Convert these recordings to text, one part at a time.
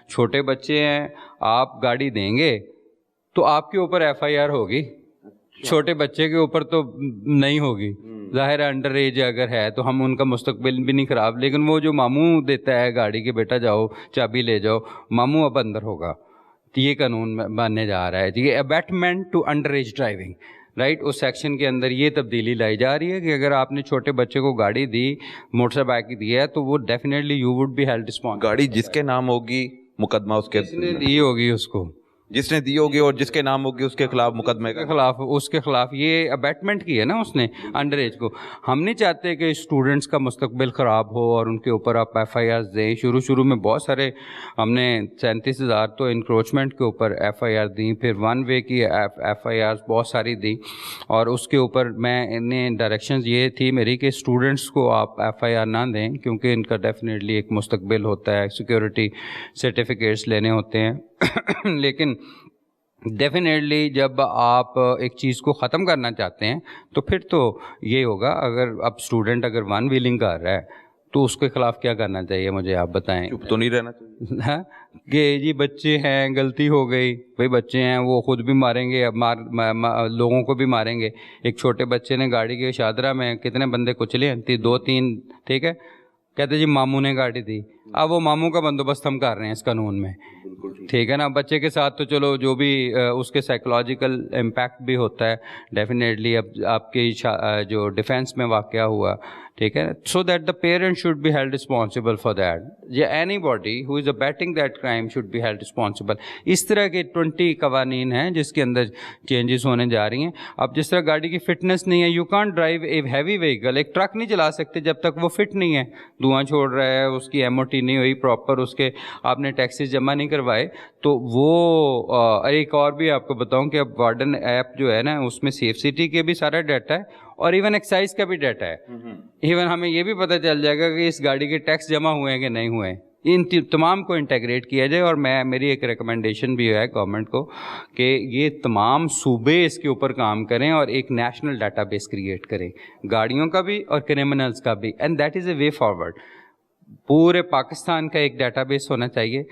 چھوٹے بچے ہیں, آپ گاڑی دیں گے تو آپ کے اوپر FIR ہوگی, چھوٹے بچے کے اوپر تو نہیں ہوگی. ظاہر ہے انڈر ایج اگر ہے تو ہم ان کا مستقبل بھی نہیں خراب, لیکن وہ جو ماموں دیتا ہے گاڑی کے, بیٹا جاؤ چابی لے جاؤ, ماموں اب اندر ہوگا. یہ قانون بننے جا رہا ہے, یہ abetment to under age driving, right. اس سیکشن کے اندر یہ تبدیلی لائی جا رہی ہے کہ اگر آپ نے چھوٹے بچے کو گاڑی دی, موٹر بائیک دی ہے, تو وہ definitely you would be held responsible. گاڑی جس کے نام ہوگی مقدمہ اس کے, جس نے دی ہوگی اس کو, جس نے دی ہوگی, اور جس کے نام ہوگی اس کے خلاف مقدمے کے خلاف, اس کے خلاف. یہ ابیٹمنٹ کی ہے نا اس نے انڈر ایج کو. ہم نہیں چاہتے کہ اسٹوڈنٹس کا مستقبل خراب ہو اور ان کے اوپر آپ FIR دیں. شروع میں بہت سارے ہم نے 37,000 تو انکروچمنٹ کے اوپر FIR دیں, پھر 1 وے کی FIR بہت ساری دی, اور اس کے اوپر میں نے ڈائریکشنز یہ تھی میری کہ اسٹوڈنٹس کو آپ FIR نہ دیں, کیونکہ ان کا ڈیفینیٹلی ایک مستقبل ہوتا ہے, سیکورٹی سرٹیفکیٹس لینے ہوتے ہیں. لیکن ڈیفینیٹلی جب آپ ایک چیز کو ختم کرنا چاہتے ہیں تو پھر تو یہ ہوگا, اگر اب اسٹوڈنٹ اگر 1 ویلنگ کر رہا ہے تو اس کے خلاف کیا کرنا چاہیے, مجھے آپ بتائیں. چپ تو نہیں رہنا چاہیے کہ جی بچے ہیں, غلطی ہو گئی, بھائی بچے ہیں وہ خود بھی ماریں گے, لوگوں کو بھی ماریں گے. ایک چھوٹے بچے نے گاڑی کے شاہدرہ میں کتنے بندے کچلے ہیں, 2-3, ٹھیک ہے, کہتے جی ماموں نے گاڑی دی. اب وہ ماموں کا بندوبست ہم کر رہے ہیں اس قانون میں, ٹھیک ہے نا. بچے کے ساتھ تو چلو جو بھی اس کے سائیکولوجیکل امپیکٹ بھی ہوتا ہے ڈیفینیٹلی. اب آپ کی جو ڈیفینس میں واقعہ ہوا, ٹھیک ہے, so that the parent should be held responsible for that, یا any body who is abetting that crime should be held responsible. اس طرح کے 20 قوانین ہیں جس کے اندر چینجز ہونے جا رہی ہیں. اب جس طرح گاڑی کی فٹنس نہیں ہے, you can't drive a heavy vehicle, ایک ٹرک نہیں چلا سکتے جب تک وہ فٹ نہیں ہے, دھواں چھوڑ رہا ہے, اس کی MOT نہیں ہوئی پراپر, اس کے آپ نے ٹیکسیز جمع نہیں کروائے. تو وہ ایک اور بھی آپ کو بتاؤں کہ اب وارڈن ایپ جو ہے نا, اس میں سیف سٹی کے بھی سارا ڈیٹا ہے اور ایون ایکسائز کا بھی ڈیٹا ہے. ایون ہمیں یہ بھی پتہ چل جائے گا کہ اس گاڑی کے ٹیکس جمع ہوئے ہیں کہ نہیں ہوئے. ان تمام کو انٹیگریٹ کیا جائے. اور میری ایک ریکمنڈیشن بھی ہے گورنمنٹ کو کہ یہ تمام صوبے اس کے اوپر کام کریں اور ایک نیشنل ڈیٹا بیس کریٹ کریں, گاڑیوں کا بھی اور کرمنلز کا بھی, and that is a way forward. پورے پاکستان کا ایک ڈیٹا بیس ہونا چاہیے,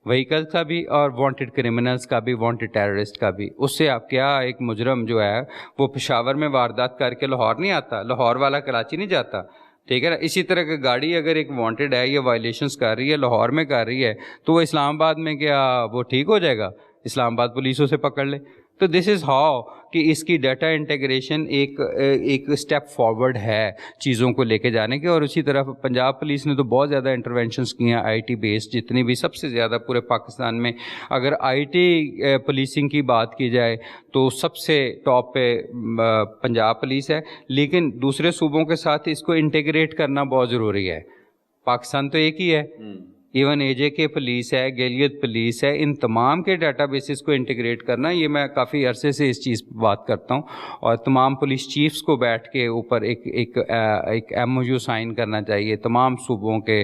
وہیکل کا بھی اور وانٹڈ کرمنلز کا بھی, وانٹڈ ٹیررسٹ کا بھی. اس سے آپ کیا, ایک مجرم جو ہے وہ پشاور میں واردات کر کے لاہور نہیں آتا, لاہور والا کراچی نہیں جاتا, ٹھیک ہے نا. اسی طرح کی گاڑی اگر ایک وانٹڈ ہے, یہ وائلیشنس کر رہی ہے, لاہور میں کر رہی ہے, تو وہ اسلام آباد میں کیا وہ ٹھیک ہو جائے گا, اسلام آباد پولیس اسے پکڑ لے. تو دس از ہاؤ کہ اس کی ڈیٹا انٹیگریشن ایک اسٹیپ فارورڈ ہے چیزوں کو لے کے جانے کے. اور اسی طرح پنجاب پولیس نے تو بہت زیادہ انٹروینشنز کی ہیں, IT بیس جتنی بھی, سب سے زیادہ پورے پاکستان میں. اگر IT پولیسنگ کی بات کی جائے تو سب سے ٹاپ پہ پنجاب پولیس ہے, لیکن دوسرے صوبوں کے ساتھ اس کو انٹیگریٹ کرنا بہت ضروری ہے. پاکستان تو ایک ہی ہے, ایون AJ پولیس ہے, گیلیت پولیس ہے, ان تمام کے ڈیٹا بیسز کو انٹیگریٹ کرنا. یہ میں کافی عرصے سے اس چیز پہ بات کرتا ہوں, اور تمام پولیس چیفز کو بیٹھ کے اوپر ایک MOU سائن کرنا چاہیے تمام صوبوں کے,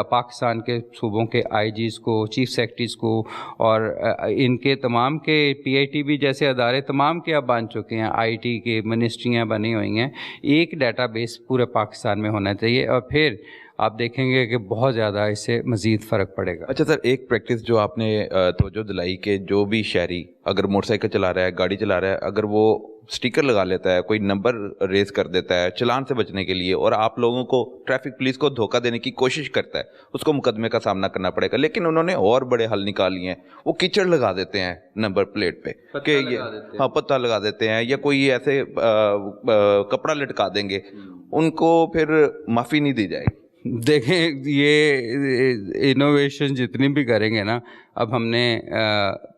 پاکستان کے صوبوں کے IGs کو, چیف سیکرٹریز کو, اور ان کے تمام کے PITB جیسے ادارے تمام کے اب بن چکے ہیں, IT کی منسٹریاں بنی ہوئی ہیں. ایک ڈیٹا بیس پورے پاکستان میں ہونا چاہیے, اور پھر آپ دیکھیں گے کہ بہت زیادہ اس سے مزید فرق پڑے گا. اچھا سر, ایک پریکٹس جو آپ نے توجہ دلائی کہ جو بھی شہری اگر موٹر سائیکل چلا رہا ہے, گاڑی چلا رہا ہے, اگر وہ اسٹیکر لگا لیتا ہے, کوئی نمبر ریز کر دیتا ہے چلان سے بچنے کے لیے, اور آپ لوگوں کو, ٹریفک پولیس کو دھوکہ دینے کی کوشش کرتا ہے, اس کو مقدمے کا سامنا کرنا پڑے گا. لیکن انہوں نے اور بڑے حل نکال لیے ہیں, وہ کیچڑ لگا دیتے ہیں نمبر پلیٹ پہ, کہ یہ پتہ لگا دیتے ہیں, یا کوئی ایسے کپڑا لٹکا دیں گے, ان کو پھر معافی نہیں دی جائے گی. دیکھیں, یہ انوویشن جتنی بھی کریں گے نا, اب ہم نے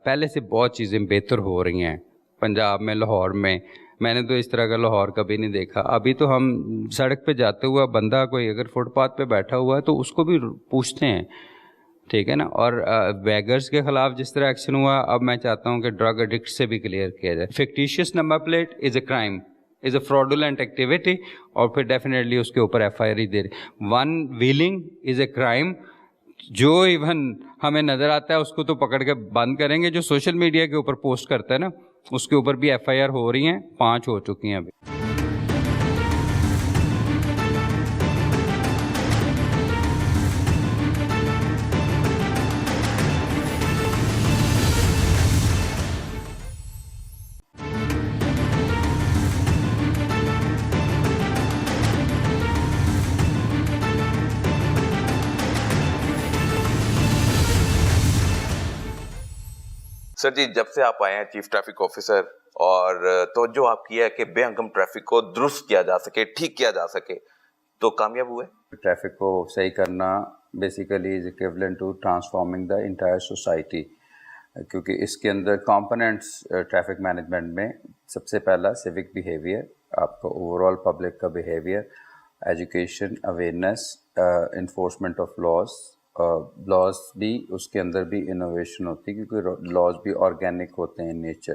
پہلے سے بہت چیزیں بہتر ہو رہی ہیں پنجاب میں, لاہور میں. میں نے تو اس طرح کا لاہور کبھی نہیں دیکھا. ابھی تو ہم سڑک پہ جاتے ہوا بندہ کوئی اگر فٹ پاتھ پہ بیٹھا ہوا ہے تو اس کو بھی پوچھتے ہیں, ٹھیک ہے نا. اور بیگرز کے خلاف جس طرح ایکشن ہوا, اب میں چاہتا ہوں کہ ڈرگ ایڈکٹ سے بھی کلیئر کیا جائے. Fictitious number plate is a crime, is a fraudulent activity, اور پھر ڈیفینیٹلی اس کے اوپر FIR ہی دے رہی. 1 ویلنگ از اے کرائم, جو ایون ہمیں نظر آتا ہے اس کو تو پکڑ کے بند کریں گے. جو سوشل میڈیا کے اوپر پوسٹ کرتا ہے نا, اس کے اوپر بھی FIR ہو رہی ہیں, 5 ہو چکی ہیں ابھی. سر جی جب سے آپ آئے ہیں چیف ٹریفک آفیسر اور توجہ آپ کی ہے کہ بے ہنگم ٹریفک کو درست کیا جا سکے, ٹھیک کیا جا سکے, تو کامیاب ہوئے؟ ٹریفک کو صحیح کرنا basically is equivalent to transforming the entire society, کیونکہ اس کے اندر کمپوننٹس ٹریفک مینجمنٹ میں سب سے پہلا سیوک بیہیویئر, آپ کا اوور آل پبلک کا behaviour, education, awareness, enforcement of laws بھی اس کے اندر بھی انوویشن ہوتی ہے کیونکہ لاز بھی آرگینک ہوتے ہیں ان نیچر,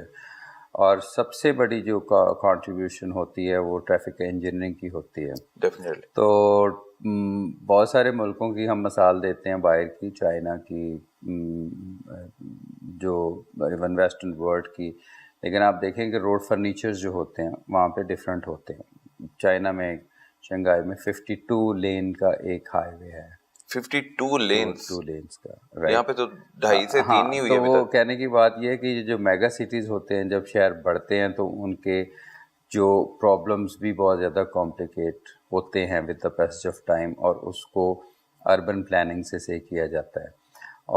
اور سب سے بڑی جو کنٹریبیوشن ہوتی ہے وہ ٹریفک انجینئرنگ کی ہوتی ہے. ڈیفینیٹلی. تو بہت سارے ملکوں کی ہم مثال دیتے ہیں, باہر کی, چائنا کی, جو ایون ویسٹرن ورلڈ کی, لیکن آپ دیکھیں کہ روڈ فرنیچرز جو ہوتے ہیں وہاں پہ ڈفرینٹ ہوتے ہیں. چائنا میں شنگھائی میں 52 لین کا ایک ہائی وے ہے. 52 لینز 2 لینز کا, یہاں پہ تو 2.5 سے 3 نہیں ہوئی تو ابھی وہ تک. کہنے کی بات یہ ہے کہ جو میگا سٹیز ہوتے ہیں, جب شہر بڑھتے ہیں تو ان کے جو پرابلمس بھی بہت زیادہ کمپلیکیٹ ہوتے ہیں with the passage of time, اور اس کو اربن پلاننگ سے صحیح کیا جاتا ہے.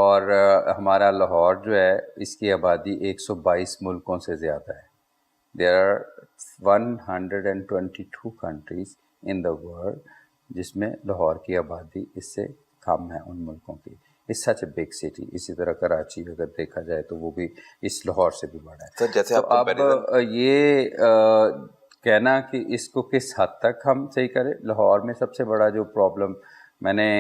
اور ہمارا لاہور جو ہے اس کی آبادی 122 ملکوں سے زیادہ ہے. There are 122 countries in the world جس میں لاہور کی آبادی اس سے کم ہے ان ملکوں کی. اس سچ اے بگ سٹی. اسی طرح کراچی اگر دیکھا جائے تو وہ بھی اس لاہور سے بھی بڑا ہے. سر جیسے تو اب یہ کہنا کہ اس کو کس حد تک ہم صحیح کریں, لاہور میں سب سے بڑا جو پرابلم میں نے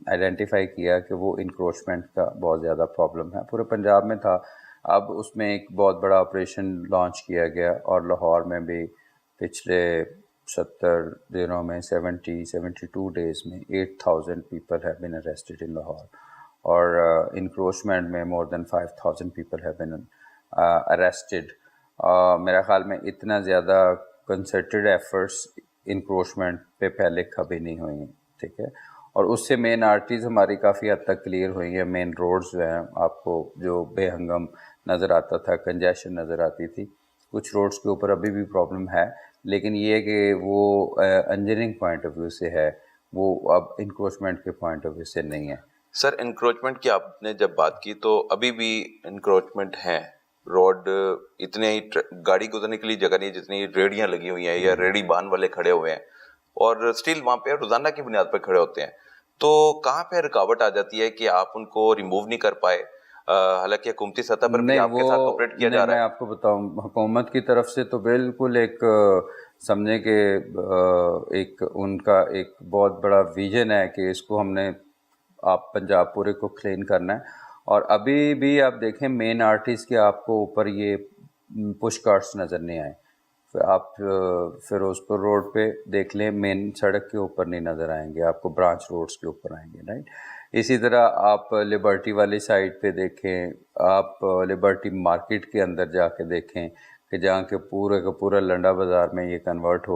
آئیڈینٹیفائی کیا کہ وہ انکروچمنٹ کا بہت زیادہ پرابلم ہے. پورے پنجاب میں تھا, اب اس میں ایک بہت بڑا آپریشن لانچ کیا گیا, اور لاہور میں بھی پچھلے 70 دنوں میں 72 ڈیز میں 8,000 پیپل ہیو بین اریسٹڈ ان لاہور, اور انکروچمنٹ میں مور دین 5,000 پیپل ہیو بین اریسٹڈ. میرا خیال میں اتنا زیادہ کنسرٹڈ ایفرٹس انکروچمنٹ پہ پہلے کبھی نہیں ہوئی ہیں, ٹھیک ہے. اور اس سے مین آرٹریز ہماری کافی حد تک کلیئر ہوئی ہیں. مین روڈز جو ہیں آپ کو جو بے ہنگم نظر آتا تھا, کنجیشن نظر آتی تھی, کچھ روڈز کے اوپر ابھی بھی پرابلم ہے, لیکن یہ کہ وہ انجینئرنگ پوائنٹ آف ویو سے ہے, وہ اب انکروچمنٹ کے پوائنٹ آف ویو سے نہیں ہے. سر انکروچمنٹ کی آپ نے جب بات کی تو ابھی بھی انکروچمنٹ ہیں. روڈ اتنے ہی گاڑی گزرنے کے لیے جگہ نہیں, جتنی ریڑیاں لگی ہوئی ہیں یا ریڑی بان والے کھڑے ہوئے ہیں, اور اسٹل وہاں پہ روزانہ کی بنیاد پہ کھڑے ہوتے ہیں. تو کہاں پہ رکاوٹ آ جاتی ہے کہ آپ ان کو ریموو نہیں کر پائے, حالانکہ حکومتی سطح پر بھی آپ کے ساتھ کوپریٹ کیا جا رہا ہے؟ میں آپ کو بتاؤں, حکومت کی طرف سے تو بالکل ایک سمجھیں کہ ایک ان کا ایک بہت بڑا ویژن ہے کہ اس کو ہم نے آپ پنجاب پورے کو کلین کرنا ہے. اور ابھی بھی آپ دیکھیں مین آرٹریز کے آپ کو اوپر یہ پش کارٹس نظر نہیں آئے. آپ فیروز پور روڈ پہ دیکھ لیں, مین سڑک کے اوپر نہیں نظر آئیں گے, آپ کو برانچ روڈز کے اوپر آئیں گے, رائٹ. اسی طرح آپ لبرٹی والی سائڈ پہ دیکھیں, آپ لبرٹی مارکیٹ کے اندر جا کے دیکھیں کہ جہاں کہ پورے کا پورا لنڈا بازار میں یہ کنورٹ ہو